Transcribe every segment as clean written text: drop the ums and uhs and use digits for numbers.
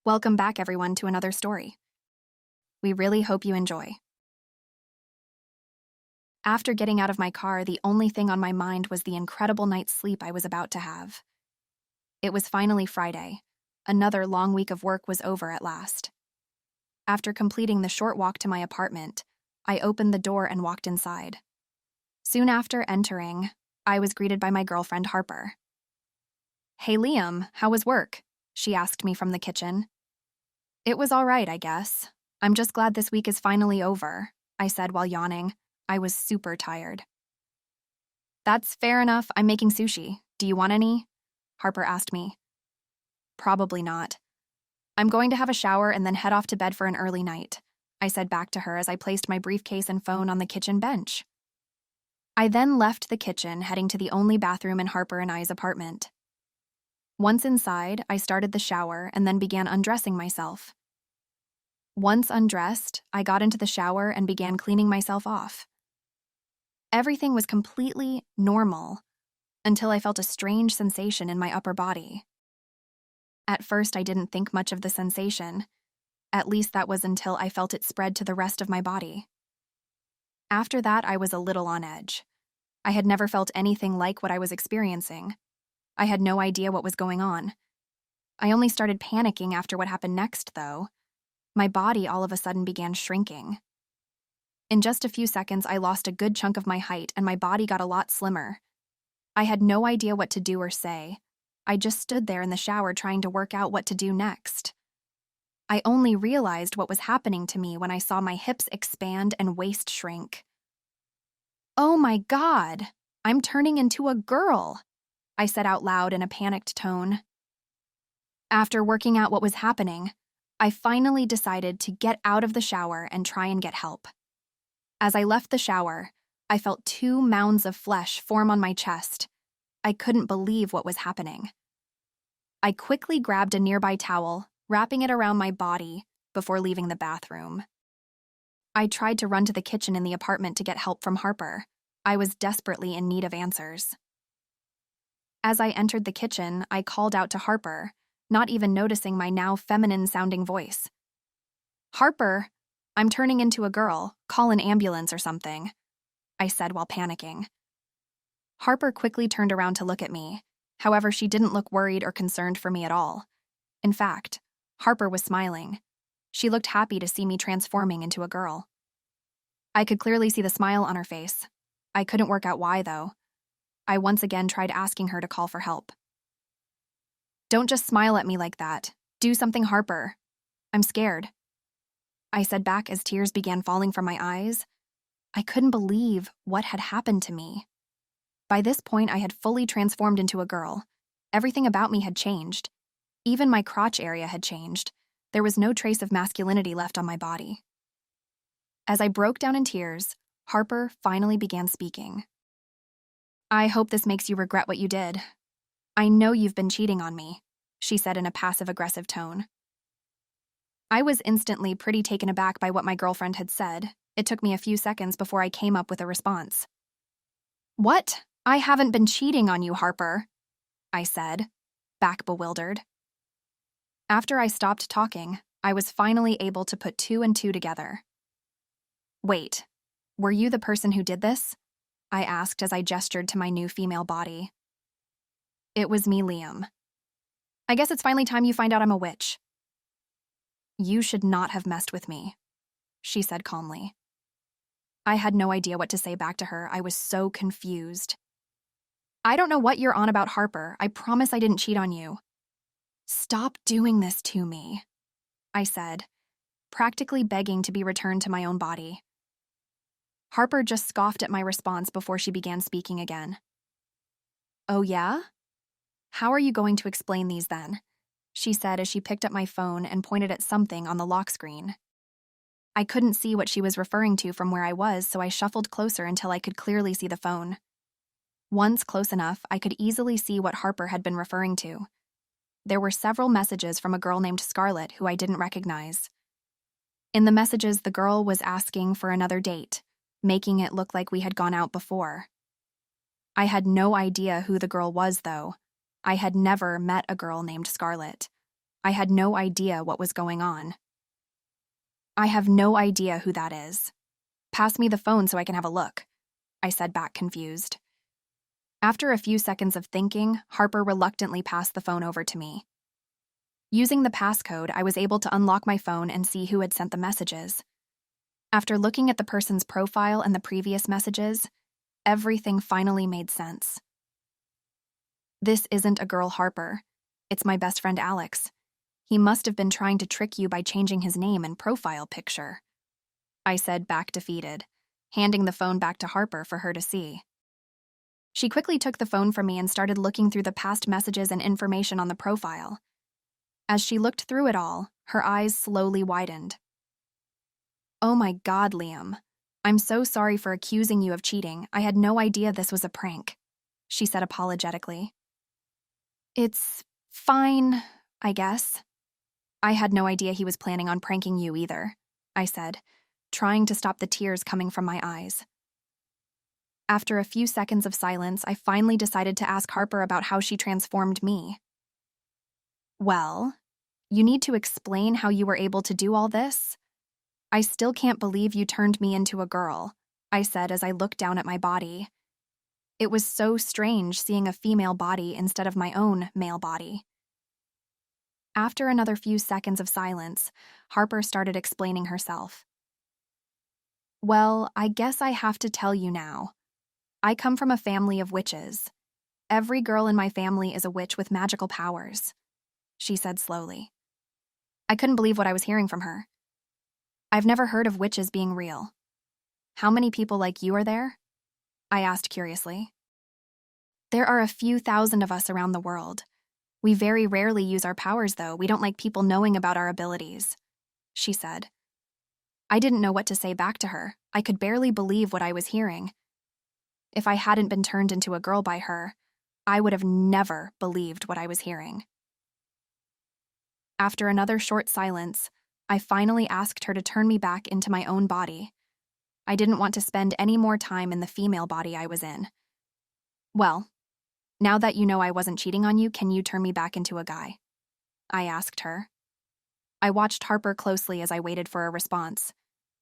Welcome back, everyone, to another story. We really hope you enjoy. After getting out of my car, the only thing on my mind was the incredible night's sleep I was about to have. It was finally Friday. Another long week of work was over at last. After completing the short walk to my apartment, I opened the door and walked inside. Soon after entering, I was greeted by my girlfriend, Harper. "Hey, Liam, how was work?" she asked me from the kitchen. "It was all right, I guess. I'm just glad this week is finally over," I said while yawning. I was super tired. "That's fair enough. I'm making sushi. Do you want any?" Harper asked me. "Probably not. I'm going to have a shower and then head off to bed for an early night," I said back to her as I placed my briefcase and phone on the kitchen bench. I then left the kitchen, heading to the only bathroom in Harper and I's apartment. Once inside, I started the shower and then began undressing myself. Once undressed, I got into the shower and began cleaning myself off. Everything was completely normal until I felt a strange sensation in my upper body. At first, I didn't think much of the sensation. At least that was until I felt it spread to the rest of my body. After that, I was a little on edge. I had never felt anything like what I was experiencing. I had no idea what was going on. I only started panicking after what happened next, though. My body all of a sudden began shrinking. In just a few seconds, I lost a good chunk of my height and my body got a lot slimmer. I had no idea what to do or say. I just stood there in the shower trying to work out what to do next. I only realized what was happening to me when I saw my hips expand and waist shrink. "Oh my God, I'm turning into a girl," I said out loud in a panicked tone. After working out what was happening, I finally decided to get out of the shower and try and get help. As I left the shower, I felt 2 mounds of flesh form on my chest. I couldn't believe what was happening. I quickly grabbed a nearby towel, wrapping it around my body before leaving the bathroom. I tried to run to the kitchen in the apartment to get help from Harper. I was desperately in need of answers. As I entered the kitchen, I called out to Harper, not even noticing my now feminine-sounding voice. "Harper, I'm turning into a girl. Call an ambulance or something," I said while panicking. Harper quickly turned around to look at me. However, she didn't look worried or concerned for me at all. In fact, Harper was smiling. She looked happy to see me transforming into a girl. I could clearly see the smile on her face. I couldn't work out why, though. I once again tried asking her to call for help. "Don't just smile at me like that. Do something, Harper. I'm scared," I said back as tears began falling from my eyes. I couldn't believe what had happened to me. By this point, I had fully transformed into a girl. Everything about me had changed. Even my crotch area had changed. There was no trace of masculinity left on my body. As I broke down in tears, Harper finally began speaking. "I hope this makes you regret what you did. I know you've been cheating on me," she said in a passive-aggressive tone. I was instantly pretty taken aback by what my girlfriend had said. It took me a few seconds before I came up with a response. "What? I haven't been cheating on you, Harper," I said, back bewildered. After I stopped talking, I was finally able to put 2 and 2 together. "Wait, were you the person who did this?" I asked as I gestured to my new female body. "It was me, Liam. I guess it's finally time you find out I'm a witch." "You should not have messed with me," she said calmly. I had no idea what to say back to her. I was so confused. "I don't know what you're on about, Harper. I promise I didn't cheat on you." "Stop doing this to me," I said, practically begging to be returned to my own body. Harper just scoffed at my response before she began speaking again. "Oh yeah? How are you going to explain these then?" she said as she picked up my phone and pointed at something on the lock screen. I couldn't see what she was referring to from where I was, so I shuffled closer until I could clearly see the phone. Once close enough, I could easily see what Harper had been referring to. There were several messages from a girl named Scarlett who I didn't recognize. In the messages, the girl was asking for another date, making it look like we had gone out before. I had no idea who the girl was, though. I had never met a girl named Scarlett. I had no idea what was going on. I have no idea who that is. Pass me the phone so I can have a look, I said back confused. After a few seconds of thinking, Harper reluctantly passed the phone over to me. Using the passcode, I was able to unlock my phone and see who had sent the messages. After looking at the person's profile and the previous messages, everything finally made sense. This isn't a girl, Harper. It's my best friend Alex. He must have been trying to trick you by changing his name and profile picture, I said back defeated, handing the phone back to Harper for her to see. She quickly took the phone from me and started looking through the past messages and information on the profile. As she looked through it all, her eyes slowly widened. Oh my God, Liam. I'm so sorry for accusing you of cheating. I had no idea this was a prank, she said apologetically. It's fine, I guess. I had no idea he was planning on pranking you either, I said, trying to stop the tears coming from my eyes. After a few seconds of silence, I finally decided to ask Harper about how she transformed me. Well, you need to explain how you were able to do all this. I still can't believe you turned me into a girl, I said as I looked down at my body. It was so strange seeing a female body instead of my own male body. After another few seconds of silence, Harper started explaining herself. Well, I guess I have to tell you now. I come from a family of witches. Every girl in my family is a witch with magical powers, she said slowly. I couldn't believe what I was hearing from her. I've never heard of witches being real. How many people like you are there? I asked curiously. There are a few thousand of us around the world. We very rarely use our powers, though. We don't like people knowing about our abilities, she said. I didn't know what to say back to her. I could barely believe what I was hearing. If I hadn't been turned into a girl by her, I would have never believed what I was hearing. After another short silence, I finally asked her to turn me back into my own body. I didn't want to spend any more time in the female body I was in. Well, now that you know I wasn't cheating on you, can you turn me back into a guy? I asked her. I watched Harper closely as I waited for a response.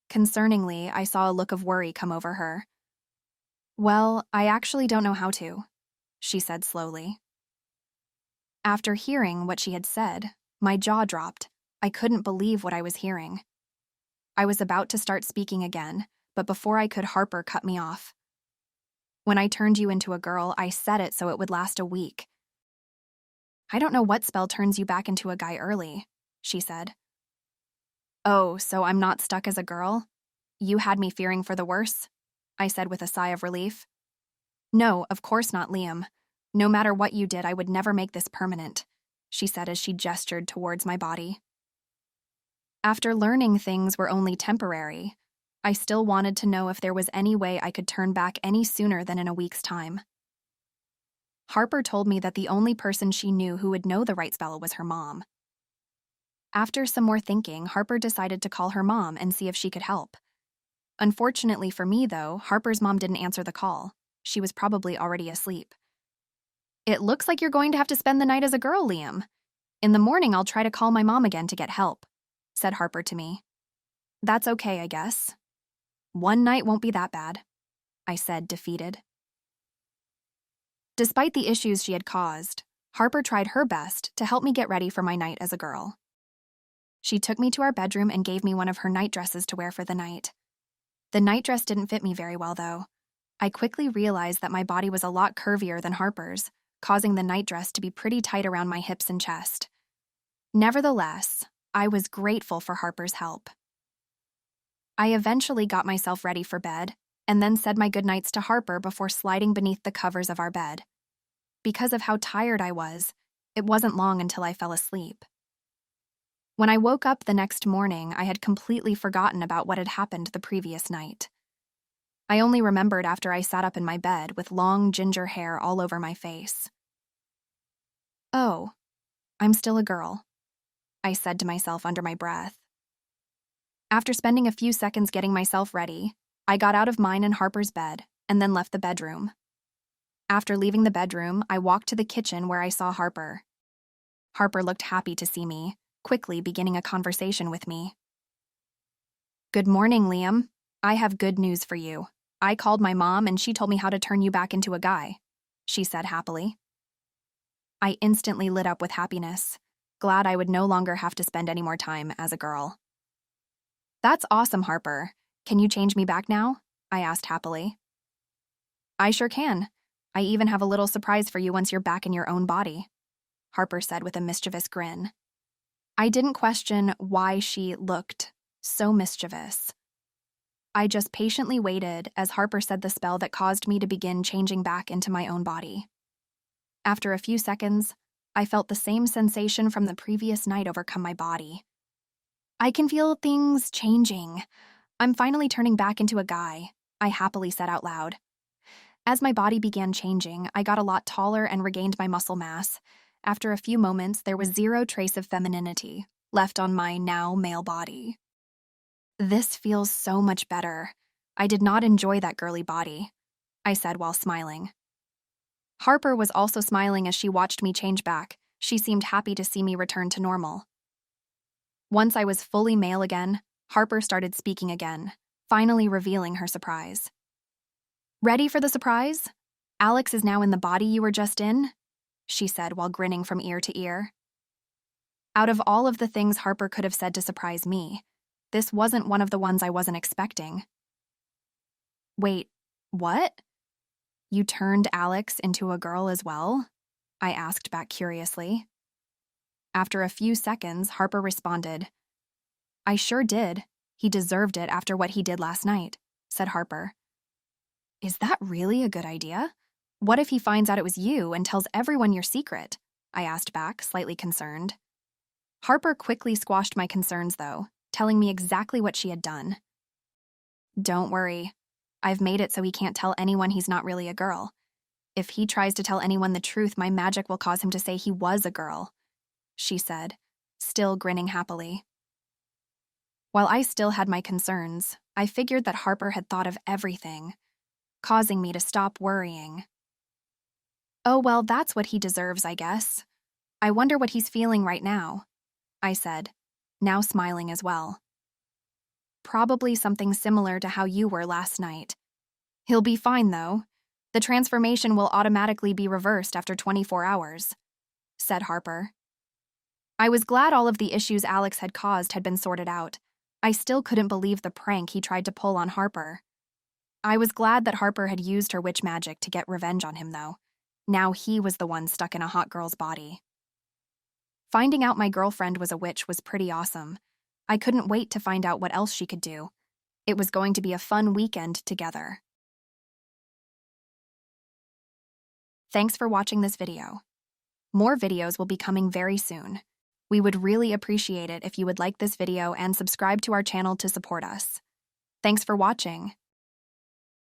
Concerningly, I saw a look of worry come over her. Well, I actually don't know how to, she said slowly. After hearing what she had said, my jaw dropped. I couldn't believe what I was hearing. I was about to start speaking again, but before I could, Harper cut me off. When I turned you into a girl, I said it so it would last a week. I don't know what spell turns you back into a guy early, she said. Oh, so I'm not stuck as a girl? You had me fearing for the worse? I said with a sigh of relief. No, of course not, Liam. No matter what you did, I would never make this permanent, she said as she gestured towards my body. After learning things were only temporary, I still wanted to know if there was any way I could turn back any sooner than in a week's time. Harper told me that the only person she knew who would know the right spell was her mom. After some more thinking, Harper decided to call her mom and see if she could help. Unfortunately for me, though, Harper's mom didn't answer the call. She was probably already asleep. It looks like you're going to have to spend the night as a girl, Liam. In the morning, I'll try to call my mom again to get help, said Harper to me. That's okay, I guess. One night won't be that bad, I said, defeated. Despite the issues she had caused, Harper tried her best to help me get ready for my night as a girl. She took me to our bedroom and gave me one of her night dresses to wear for the night. The night dress didn't fit me very well, though. I quickly realized that my body was a lot curvier than Harper's, causing the night dress to be pretty tight around my hips and chest. Nevertheless, I was grateful for Harper's help. I eventually got myself ready for bed, and then said my goodnights to Harper before sliding beneath the covers of our bed. Because of how tired I was, it wasn't long until I fell asleep. When I woke up the next morning, I had completely forgotten about what had happened the previous night. I only remembered after I sat up in my bed with long ginger hair all over my face. Oh, I'm still a girl, I said to myself under my breath. After spending a few seconds getting myself ready, I got out of mine and Harper's bed and then left the bedroom. After leaving the bedroom, I walked to the kitchen where I saw Harper. Harper looked happy to see me, quickly beginning a conversation with me. "Good morning, Liam. I have good news for you. I called my mom and she told me how to turn you back into a guy," she said happily. I instantly lit up with happiness, glad I would no longer have to spend any more time as a girl. "That's awesome, Harper. Can you change me back now?" I asked happily. "I sure can. I even have a little surprise for you once you're back in your own body," Harper said with a mischievous grin. I didn't question why she looked so mischievous. I just patiently waited as Harper said the spell that caused me to begin changing back into my own body. After a few seconds, I felt the same sensation from the previous night overcome my body. "I can feel things changing. I'm finally turning back into a guy," I happily said out loud. As my body began changing, I got a lot taller and regained my muscle mass. After a few moments, there was zero trace of femininity left on my now male body. "This feels so much better. I did not enjoy that girly body," I said while smiling. Harper was also smiling as she watched me change back. She seemed happy to see me return to normal. Once I was fully male again, Harper started speaking again, finally revealing her surprise. "Ready for the surprise? Alex is now in the body you were just in," she said while grinning from ear to ear. Out of all of the things Harper could have said to surprise me, this wasn't one of the ones I wasn't expecting. "Wait, what? You turned Alex into a girl as well?" I asked back curiously. After a few seconds, Harper responded, "I sure did. He deserved it after what he did last night," said Harper. "Is that really a good idea? What if he finds out it was you and tells everyone your secret?" I asked back, slightly concerned. Harper quickly squashed my concerns, though, telling me exactly what she had done. "Don't worry. I've made it so he can't tell anyone he's not really a girl. If he tries to tell anyone the truth, my magic will cause him to say he was a girl," she said, still grinning happily. While I still had my concerns, I figured that Harper had thought of everything, causing me to stop worrying. "Oh, well, that's what he deserves, I guess. I wonder what he's feeling right now," I said, now smiling as well. "Probably something similar to how you were last night. He'll be fine, though. The transformation will automatically be reversed after 24 hours, said Harper. I was glad all of the issues Alex had caused had been sorted out. I still couldn't believe the prank he tried to pull on Harper. I was glad that Harper had used her witch magic to get revenge on him, though. Now he was the one stuck in a hot girl's body. Finding out my girlfriend was a witch was pretty awesome. I couldn't wait to find out what else she could do. It was going to be a fun weekend together. Thanks for watching this video. More videos will be coming very soon. We would really appreciate it if you would like this video and subscribe to our channel to support us. Thanks for watching.